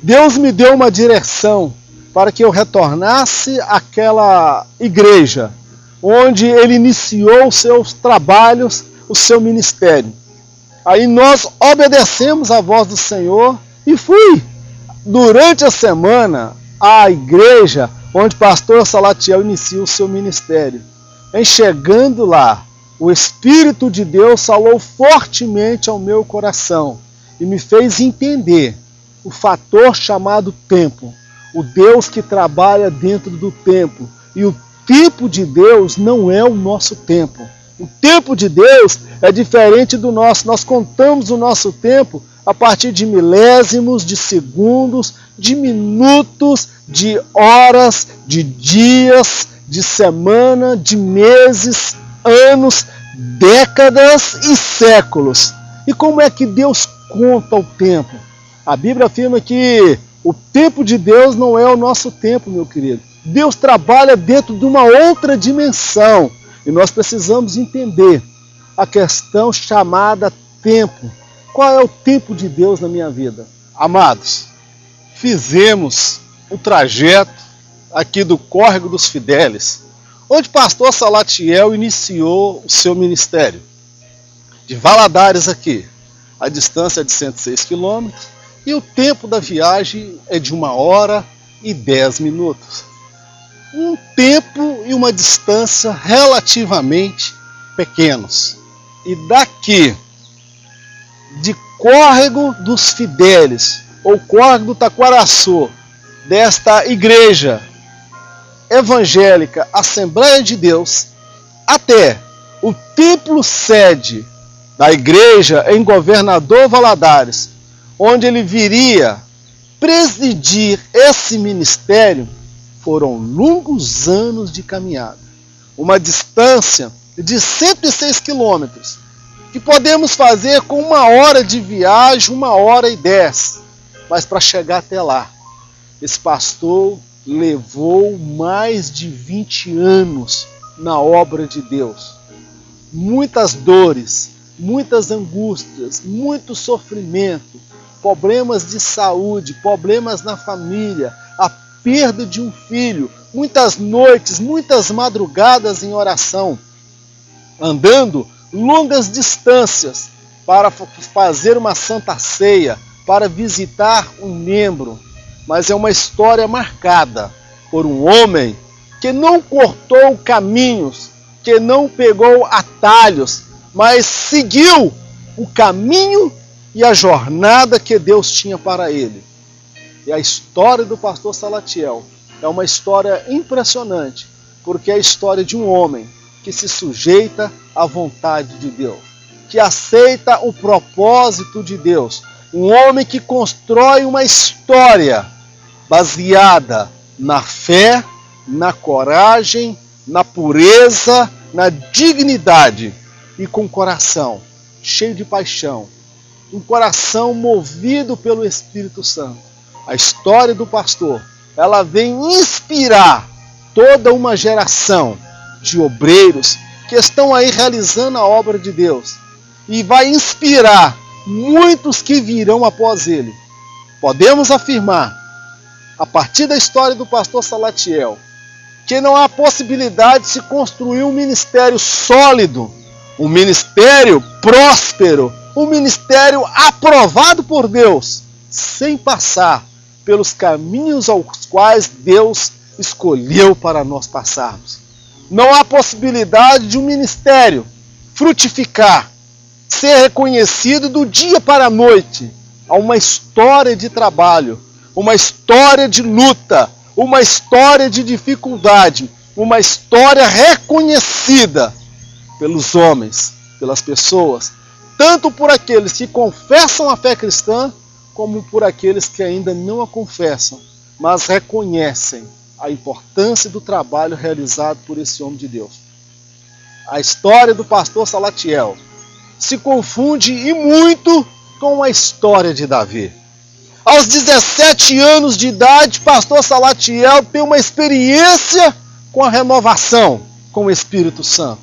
Deus me deu uma direção para que eu retornasse àquela igreja, onde Ele iniciou os seus trabalhos, o seu ministério. Aí nós obedecemos a voz do Senhor e fui durante a semana à igreja onde o pastor Salatiel inicia o seu ministério. Em chegando lá, o Espírito de Deus falou fortemente ao meu coração e me fez entender o fator chamado tempo, o Deus que trabalha dentro do tempo. E o tempo de Deus não é o nosso tempo. O tempo de Deus é diferente do nosso. Nós contamos o nosso tempo a partir de milésimos, de segundos, de minutos, de horas, de dias, de semana, de meses, anos, décadas e séculos. E como é que Deus conta o tempo? A Bíblia afirma que o tempo de Deus não é o nosso tempo, meu querido. Deus trabalha dentro de uma outra dimensão. E nós precisamos entender a questão chamada tempo. Qual é o tempo de Deus na minha vida? Amados, fizemos o trajeto aqui do Córrego dos Fidelis, onde o pastor Salatiel iniciou o seu ministério. De Valadares aqui, a distância é de 106 quilômetros, e o tempo da viagem é de 1h10. Um tempo e uma distância relativamente pequenos. E daqui, de Córrego dos Fidelis, ou córrego do Taquaraçu, desta igreja evangélica Assembleia de Deus, até o templo sede da igreja em Governador Valadares, onde ele viria presidir esse ministério, foram longos anos de caminhada. Uma distância de 106 quilômetros, que podemos fazer com 1 hora de viagem, 1h10. Mas para chegar até lá, esse pastor levou mais de 20 anos na obra de Deus. Muitas dores, muitas angústias, muito sofrimento, problemas de saúde, problemas na família, a perda de um filho, muitas noites, muitas madrugadas em oração, andando longas distâncias para fazer uma santa ceia, para visitar um membro. Mas é uma história marcada por um homem que não cortou caminhos, que não pegou atalhos, mas seguiu o caminho e a jornada que Deus tinha para ele. E a história do pastor Salatiel é uma história impressionante, porque é a história de um homem que se sujeita à vontade de Deus, que aceita o propósito de Deus, um homem que constrói uma história baseada na fé, na coragem, na pureza, na dignidade e com coração cheio de paixão, um coração movido pelo Espírito Santo. A história do pastor, ela vem inspirar toda uma geração de obreiros que estão aí realizando a obra de Deus e vai inspirar muitos que virão após ele. Podemos afirmar, a partir da história do pastor Salatiel, que não há possibilidade de se construir um ministério sólido, um ministério próspero, um ministério aprovado por Deus, sem passar pelos caminhos aos quais Deus escolheu para nós passarmos. Não há possibilidade de um ministério frutificar, ser reconhecido do dia para a noite. Há uma história de trabalho, uma história de luta, uma história de dificuldade, uma história reconhecida pelos homens, pelas pessoas, tanto por aqueles que confessam a fé cristã, como por aqueles que ainda não a confessam, mas reconhecem a importância do trabalho realizado por esse homem de Deus. A história do pastor Salatiel se confunde e muito com a história de Davi. Aos 17 anos de idade, pastor Salatiel tem uma experiência com a renovação com o Espírito Santo.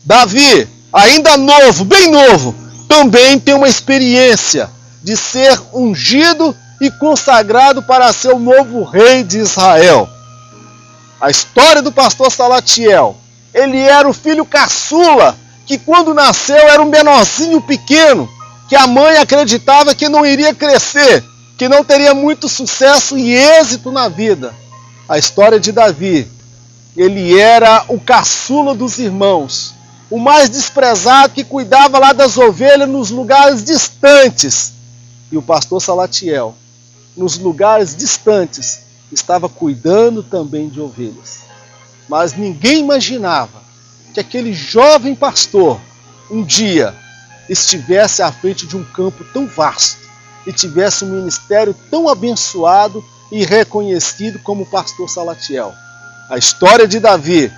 Davi, ainda novo, bem novo, também tem uma experiência de ser ungido e consagrado para ser o novo rei de Israel. A história do pastor Salatiel, ele era o filho caçula, que quando nasceu era um menorzinho pequeno, que a mãe acreditava que não iria crescer, que não teria muito sucesso e êxito na vida. A história de Davi, ele era o caçula dos irmãos, o mais desprezado, que cuidava lá das ovelhas nos lugares distantes. E o pastor Salatiel, nos lugares distantes, estava cuidando também de ovelhas. Mas ninguém imaginava que aquele jovem pastor um dia estivesse à frente de um campo tão vasto e tivesse um ministério tão abençoado e reconhecido como o pastor Salatiel. A história de Davi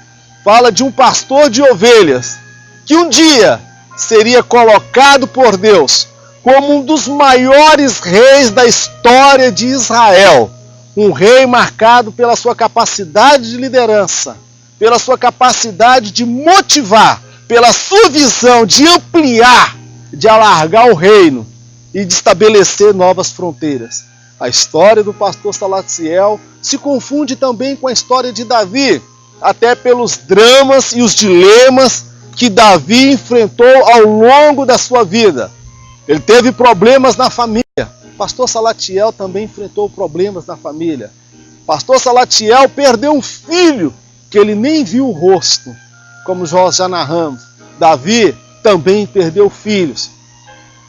fala de um pastor de ovelhas que um dia seria colocado por Deus como um dos maiores reis da história de Israel. Um rei marcado pela sua capacidade de liderança, pela sua capacidade de motivar, pela sua visão de ampliar, de alargar o reino e de estabelecer novas fronteiras. A história do pastor Salatiel se confunde também com a história de Davi, até pelos dramas e os dilemas que Davi enfrentou ao longo da sua vida. Ele teve problemas na família. Pastor Salatiel também enfrentou problemas na família. Pastor Salatiel perdeu um filho que ele nem viu o rosto, como nós já narramos. Davi também perdeu filhos.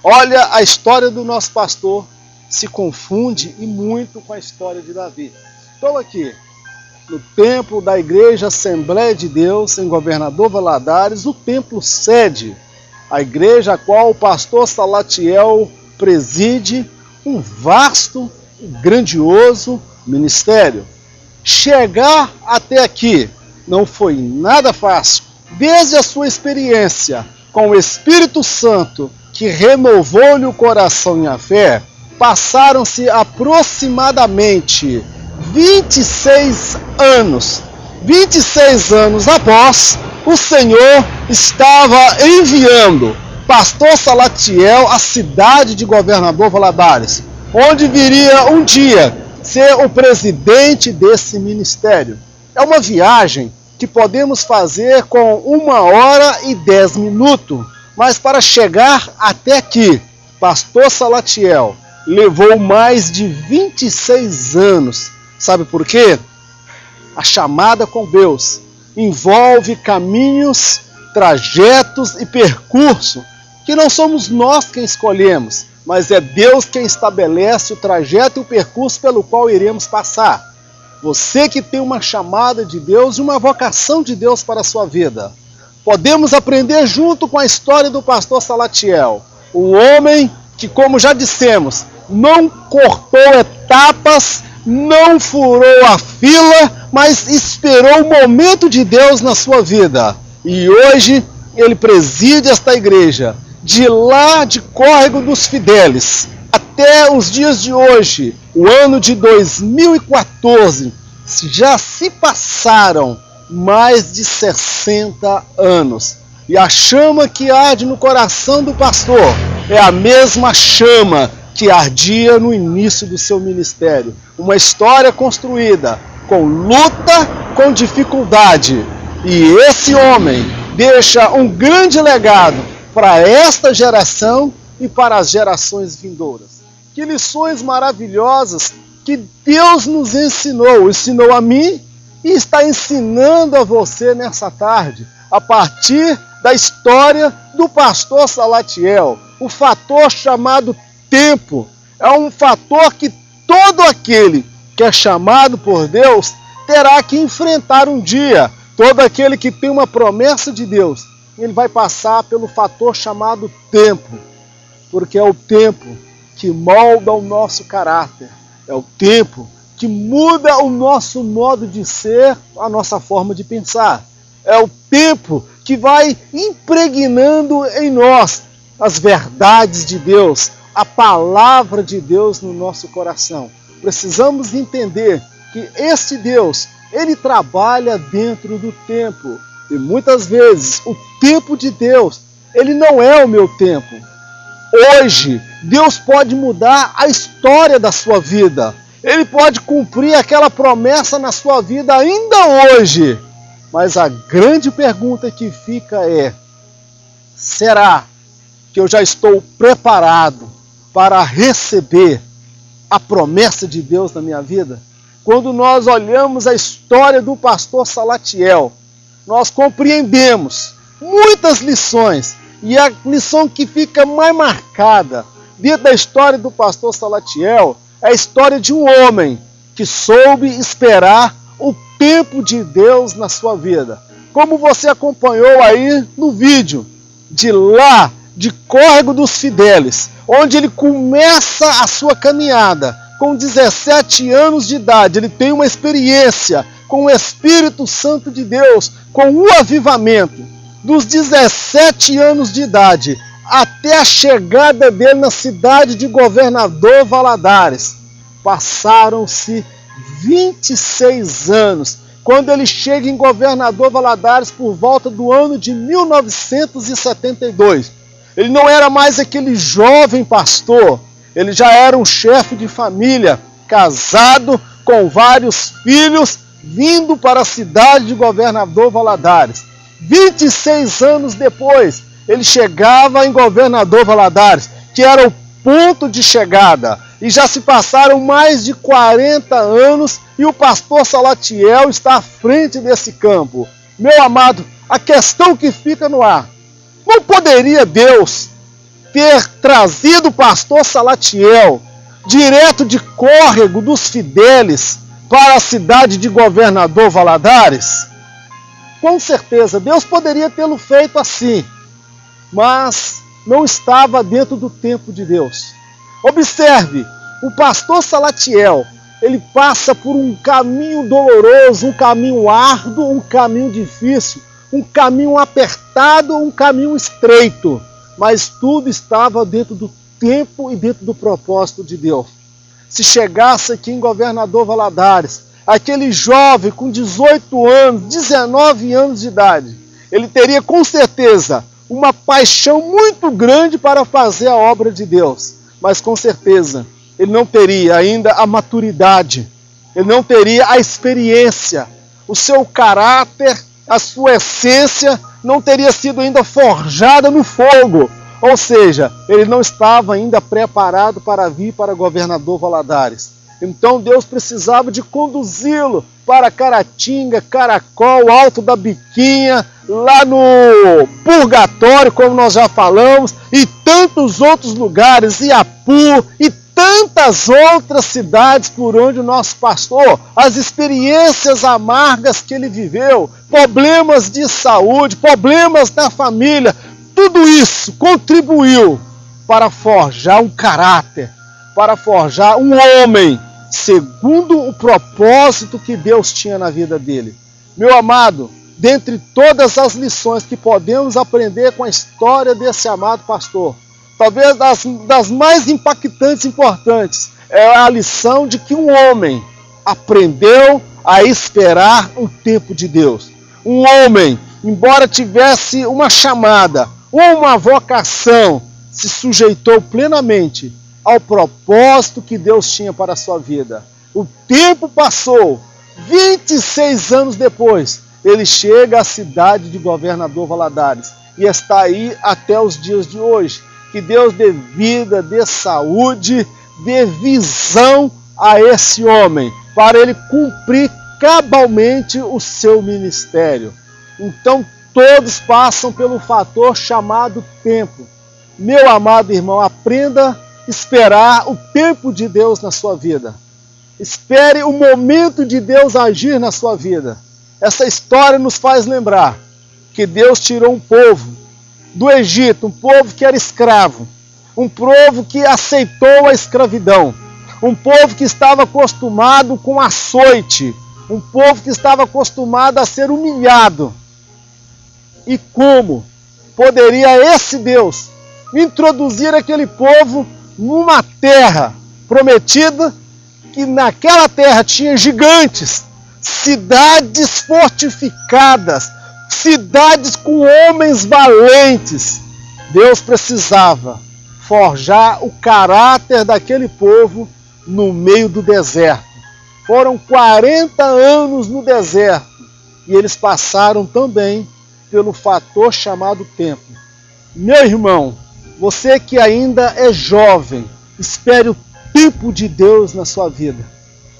Olha a história do nosso pastor se confunde e muito com a história de Davi. Estou aqui no templo da Igreja Assembleia de Deus, em Governador Valadares, o templo sede, a igreja a qual o pastor Salatiel preside, um vasto e grandioso ministério. Chegar até aqui não foi nada fácil. Desde a sua experiência com o Espírito Santo, que renovou-lhe o coração e a fé, passaram-se aproximadamente 26 anos. 26 anos após, o Senhor estava enviando pastor Salatiel à cidade de Governador Valadares, onde viria um dia ser o presidente desse ministério. É uma viagem que podemos fazer com 1h10, mas para chegar até aqui, pastor Salatiel levou mais de 26 anos. Sabe por quê? A chamada com Deus envolve caminhos, trajetos e percurso que não somos nós quem escolhemos, mas é Deus quem estabelece o trajeto e o percurso pelo qual iremos passar. Você que tem uma chamada de Deus e uma vocação de Deus para a sua vida. Podemos aprender junto com a história do pastor Salatiel, um homem que, como já dissemos, não cortou etapas, não furou a fila, mas esperou o momento de Deus na sua vida. E hoje ele preside esta igreja, de lá de Córrego dos Fidélis até os dias de hoje, o ano de 2014, já se passaram mais de 60 anos. E a chama que arde no coração do pastor é a mesma chama que ardia no início do seu ministério. Uma história construída com luta, com dificuldade. E esse homem deixa um grande legado para esta geração e para as gerações vindouras. Que lições maravilhosas que Deus nos ensinou a mim e está ensinando a você nessa tarde, a partir da história do pastor Salatiel. O fator chamado tempo é um fator que todo aquele que é chamado por Deus terá que enfrentar um dia. Todo aquele que tem uma promessa de Deus, ele vai passar pelo fator chamado tempo, porque é o tempo que molda o nosso caráter, é o tempo que muda o nosso modo de ser, a nossa forma de pensar. É o tempo que vai impregnando em nós as verdades de Deus, a palavra de Deus no nosso coração. Precisamos entender que este Deus, ele trabalha dentro do tempo. E muitas vezes o tempo de Deus, ele não é o meu tempo. Hoje, Deus pode mudar a história da sua vida. Ele pode cumprir aquela promessa na sua vida ainda hoje. Mas a grande pergunta que fica é: será que eu já estou preparado para receber a promessa de Deus na minha vida? Quando nós olhamos a história do pastor Salatiel, nós compreendemos muitas lições. E a lição que fica mais marcada dentro da história do pastor Salatiel é a história de um homem que soube esperar o tempo de Deus na sua vida. Como você acompanhou aí no vídeo, de lá, de Córrego dos Fidélis, onde ele começa a sua caminhada com 17 anos de idade. Ele tem uma experiência com o Espírito Santo de Deus, com o avivamento. Dos 17 anos de idade até a chegada dele na cidade de Governador Valadares, passaram-se 26 anos. Quando ele chega em Governador Valadares por volta do ano de 1972, ele não era mais aquele jovem pastor, ele já era um chefe de família, casado, com vários filhos, vindo para a cidade de Governador Valadares. 26 anos depois, ele chegava em Governador Valadares, que era o ponto de chegada. E já se passaram mais de 40 anos e o pastor Salatiel está à frente desse campo. Meu amado, a questão que fica no ar: não poderia Deus ter trazido o pastor Salatiel direto de Córrego dos Fidelis para a cidade de Governador Valadares? Com certeza, Deus poderia tê-lo feito assim, mas não estava dentro do tempo de Deus. Observe, o pastor Salatiel, ele passa por um caminho doloroso, um caminho árduo, um caminho difícil, um caminho apertado, um caminho estreito, mas tudo estava dentro do tempo e dentro do propósito de Deus. Se chegasse aqui em Governador Valadares, aquele jovem com 18 anos, 19 anos de idade, ele teria com certeza uma paixão muito grande para fazer a obra de Deus, mas com certeza ele não teria ainda a maturidade, ele não teria a experiência, o seu caráter, a sua essência não teria sido ainda forjada no fogo, ou seja, ele não estava ainda preparado para vir para Governador Valadares. Então Deus precisava de conduzi-lo para Caratinga, Caracol, Alto da Biquinha, lá no Purgatório, como nós já falamos, e tantos outros lugares, Iapu e tantas outras cidades por onde o nosso pastor, as experiências amargas que ele viveu, problemas de saúde, problemas na família, tudo isso contribuiu para forjar um caráter, para forjar um homem, segundo o propósito que Deus tinha na vida dele. Meu amado, dentre todas as lições que podemos aprender com a história desse amado pastor, talvez das mais impactantes e importantes, é a lição de que um homem aprendeu a esperar o tempo de Deus. Um homem, embora tivesse uma chamada, uma vocação, se sujeitou plenamente ao propósito que Deus tinha para a sua vida. O tempo passou, 26 anos depois, ele chega à cidade de Governador Valadares e está aí até os dias de hoje. Que Deus dê vida, dê saúde, dê visão a esse homem, para ele cumprir cabalmente o seu ministério. Então todos passam pelo fator chamado tempo. Meu amado irmão, aprenda a esperar o tempo de Deus na sua vida. Espere o momento de Deus agir na sua vida. Essa história nos faz lembrar que Deus tirou um povo do Egito, um povo que era escravo, um povo que aceitou a escravidão, um povo que estava acostumado com açoite, um povo que estava acostumado a ser humilhado. E como poderia esse Deus introduzir aquele povo numa terra prometida, que naquela terra tinha gigantes, cidades fortificadas, cidades com homens valentes? Deus precisava forjar o caráter daquele povo no meio do deserto. Foram 40 anos no deserto e eles passaram também pelo fator chamado tempo. Meu irmão, você que ainda é jovem, espere o tempo de Deus na sua vida.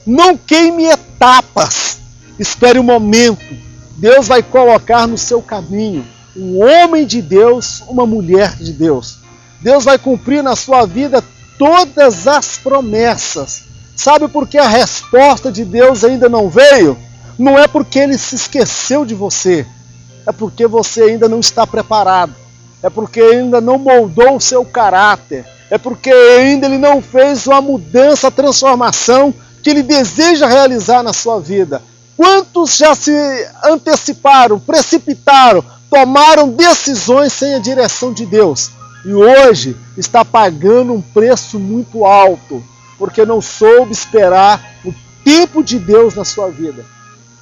Não queime etapas, espere o momento. Deus vai colocar no seu caminho um homem de Deus, uma mulher de Deus. Deus vai cumprir na sua vida todas as promessas. Sabe por que a resposta de Deus ainda não veio? Não é porque Ele se esqueceu de você, é porque você ainda não está preparado, é porque ainda não moldou o seu caráter, é porque ainda Ele não fez uma mudança, a transformação que Ele deseja realizar na sua vida. Quantos já se anteciparam, precipitaram, tomaram decisões sem a direção de Deus e hoje está pagando um preço muito alto porque não soube esperar o tempo de Deus na sua vida?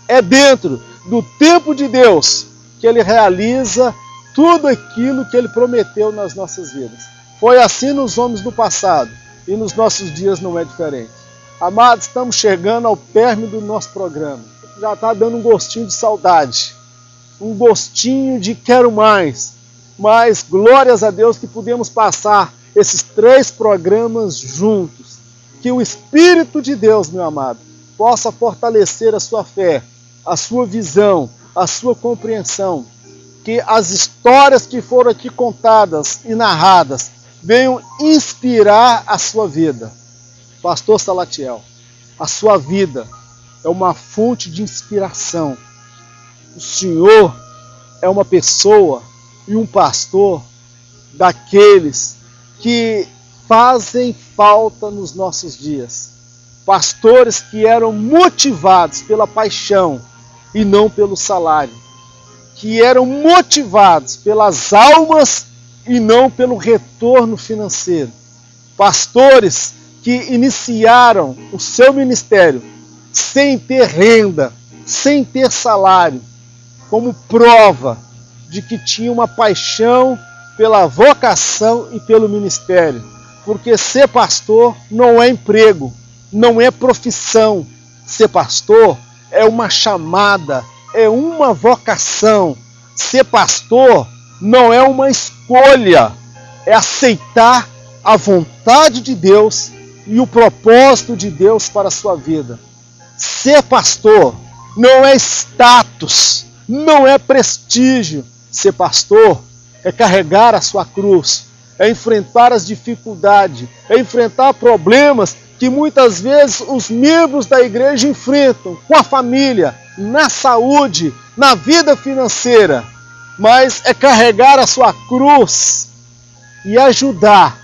É dentro do tempo de Deus que Ele realiza tudo aquilo que Ele prometeu nas nossas vidas. Foi assim nos homens do passado e nos nossos dias não é diferente. Amados, estamos chegando ao término do nosso programa. Já está dando um gostinho de saudade, um gostinho de quero mais, mas glórias a Deus que pudemos passar esses 3 programas juntos. Que o Espírito de Deus, meu amado, possa fortalecer a sua fé, a sua visão, a sua compreensão. Que as histórias que foram aqui contadas e narradas venham inspirar a sua vida. Pastor Salatiel, a sua vida é uma fonte de inspiração. O senhor é uma pessoa e um pastor daqueles que fazem falta nos nossos dias. Pastores que eram motivados pela paixão e não pelo salário. Que eram motivados pelas almas e não pelo retorno financeiro. Pastores que iniciaram o seu ministério sem ter renda, sem ter salário, como prova de que tinha uma paixão pela vocação e pelo ministério. Porque ser pastor não é emprego, não é profissão. Ser pastor é uma chamada, é uma vocação. Ser pastor não é uma escolha, é aceitar a vontade de Deus e o propósito de Deus para a sua vida. Ser pastor não é status, não é prestígio. Ser pastor é carregar a sua cruz, é enfrentar as dificuldades, é enfrentar problemas que muitas vezes os membros da igreja enfrentam com a família, na saúde, na vida financeira. Mas é carregar a sua cruz e ajudar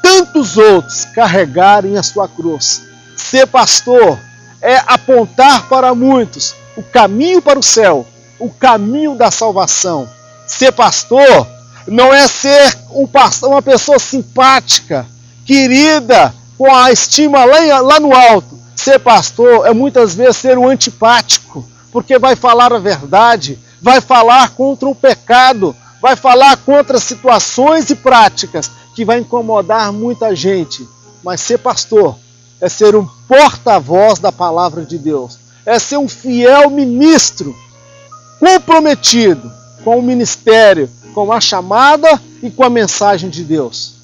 tantos outros carregarem a sua cruz. Ser pastor é apontar para muitos o caminho para o céu, o caminho da salvação. Ser pastor não é ser uma pessoa simpática, querida, com a estima lá no alto. Ser pastor é muitas vezes ser um antipático, porque vai falar a verdade, vai falar contra o pecado, vai falar contra situações e práticas que vai incomodar muita gente. Mas ser pastor é ser um porta-voz da palavra de Deus, é ser um fiel ministro, comprometido com o ministério, com a chamada e com a mensagem de Deus.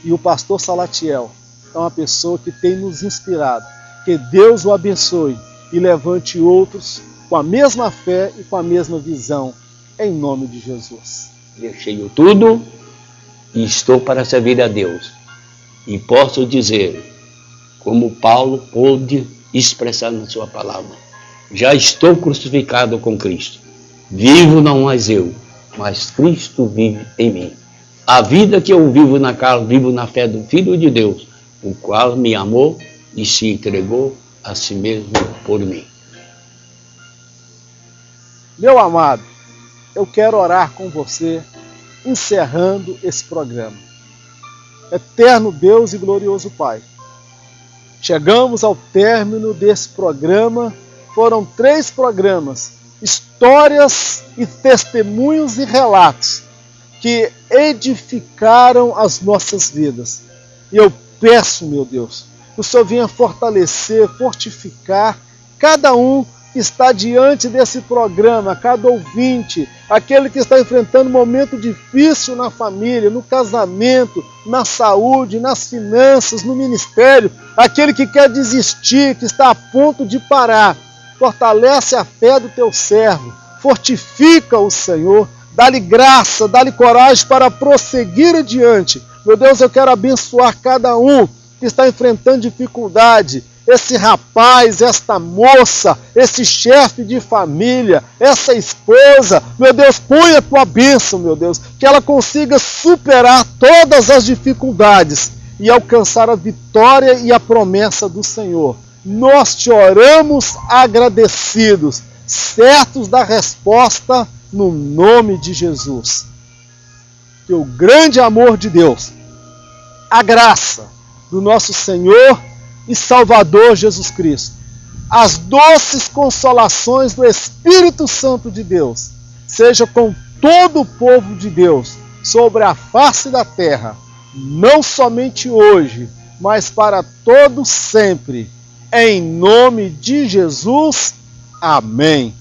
E o pastor Salatiel é uma pessoa que tem nos inspirado. Que Deus o abençoe e levante outros com a mesma fé e com a mesma visão, em nome de Jesus. Deixei tudo e estou para servir a Deus. E posso dizer, como Paulo pôde expressar na sua palavra, já estou crucificado com Cristo. Vivo não mais eu, mas Cristo vive em mim. A vida que eu vivo na carne, vivo na fé do Filho de Deus, o qual me amou e se entregou a si mesmo por mim. Meu amado, eu quero orar com você, encerrando esse programa. Eterno Deus e glorioso Pai, chegamos ao término desse programa. Foram 3 programas, histórias e testemunhos e relatos que edificaram as nossas vidas. E eu peço, meu Deus, que o Senhor venha fortalecer, fortificar cada um que está diante desse programa, cada ouvinte, aquele que está enfrentando um momento difícil na família, no casamento, na saúde, nas finanças, no ministério, aquele que quer desistir, que está a ponto de parar. Fortalece a fé do teu servo, fortifica o Senhor, dá-lhe graça, dá-lhe coragem para prosseguir adiante. Meu Deus, eu quero abençoar cada um que está enfrentando dificuldade, esse rapaz, esta moça, esse chefe de família, essa esposa. Meu Deus, põe a tua bênção, meu Deus, que ela consiga superar todas as dificuldades e alcançar a vitória e a promessa do Senhor. Nós te oramos agradecidos, certos da resposta, no nome de Jesus. Que o grande amor de Deus, a graça do nosso Senhor e Salvador Jesus Cristo, as doces consolações do Espírito Santo de Deus, seja com todo o povo de Deus sobre a face da terra, não somente hoje, mas para todos sempre. Em nome de Jesus, amém.